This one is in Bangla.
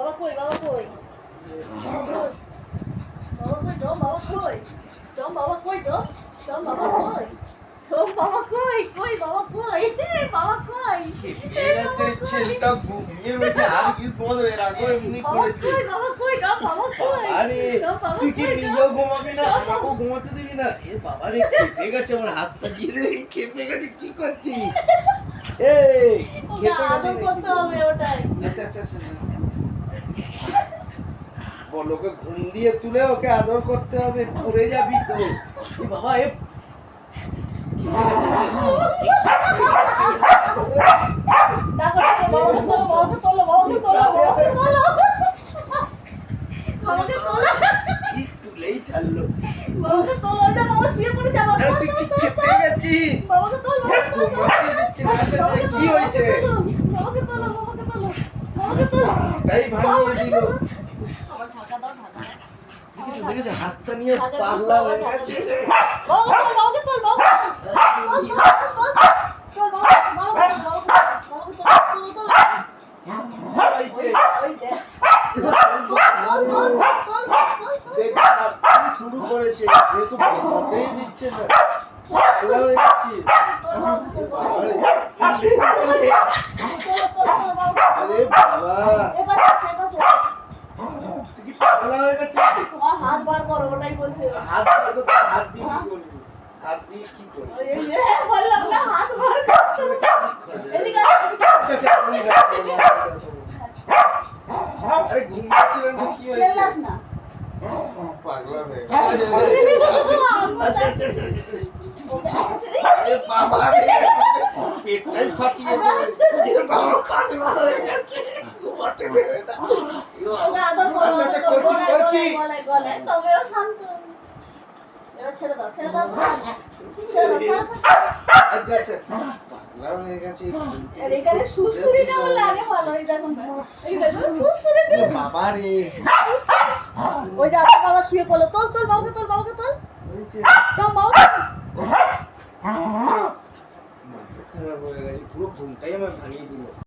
বাবা কই বাবা কই বাবা কই ডম বাবা কই ডম বাবা কই ডম বাবা কই ডম বাবা কই কই বাবা কই বাবা কই এরাতে ছেলেটা ঘুমিয়ে রয়েছে আর কি তোমাদের রাগো এমনি করেছে বাবা কই ডম বাবা কই আরে তুই কি নিজেও ঘুমাবি না আমাকেও ঘুমাতে দিবি না এ বাবা রে খেপে গেছে আমার হাতটা দিয়ে রে খেপে গেছে কি করছিস এই খেপে আদর করতে হবে ওটাই আচ্ছা আচ্ছা আচ্ছা বলোকে ঘুম দিয়ে তুলে ওকে আদর করতে হবে পড়ে যাবি তো এ বাবা এ দেখো বাবাকে তোলো বাবাকে তোলো বাবাকে তোলো বাবাকে তোলো ঠিক তুলেই ছাড়লো বাবাকে তোলো ওটা বাবা শুয়ে পড়েছে বাবা আরে তুই কি খেপে গেছিস বাবাকে তোলো বাবাকে তোলো ঘুমাতে দিচ্ছে না আচ্ছা আচ্ছা কি হয়েছে বাবাকে তোলো বাবাকে তোলো বাবাকে তোলো তাই ভাঙিয়ে দিল আমার ঢাকা দাও ঢাকা দেখেছো হাতটা নিয়ে পাগলা হয়ে গেছে বাবাকে তোল হয়েছে বাবাকে শুরু করেছে যেহেতু বলতেই দিচ্ছে না পাগলা হয়ে গেছে আরে বাবা তুই কি পাগলা হয়ে গেছিস হাত বার করো ওটাই বলছে হাত দিয়ে কি করবি হাত দিয়ে কি করবি বললাম না হাত বার করতে এদিকে আচ্ছা আপনি আরে ঘুমাচ্ছিলেন তো কি হয়েছে চেল্লাস না পাগলা হয়ে আরে বাবা রে পেটটাই ফাটিয়ে দিল বাবা পাগলা হয়ে গেছে ঘুমাতে দেবে না ওকে আদর করো আচ্ছা আচ্ছা করছি গলায় তবেও শান্ত এবার ছেড়ে দাও ছেড়ে দাও আচ্ছা আচ্ছা পাগলা হয়ে গেছে আর এখানে সুসুরিটা বলে আগে ভালো এই দেখুন এই দেখুন সুসুরি দিল বাবা রে ওই যে বাবা শুয়ে পড়লো তোল বাবাকে তোল হয়েছে বাবা মাথা খারাপ হয়ে গেছে পুরো ঘুমটাই আমার ভাঙিয়ে দিল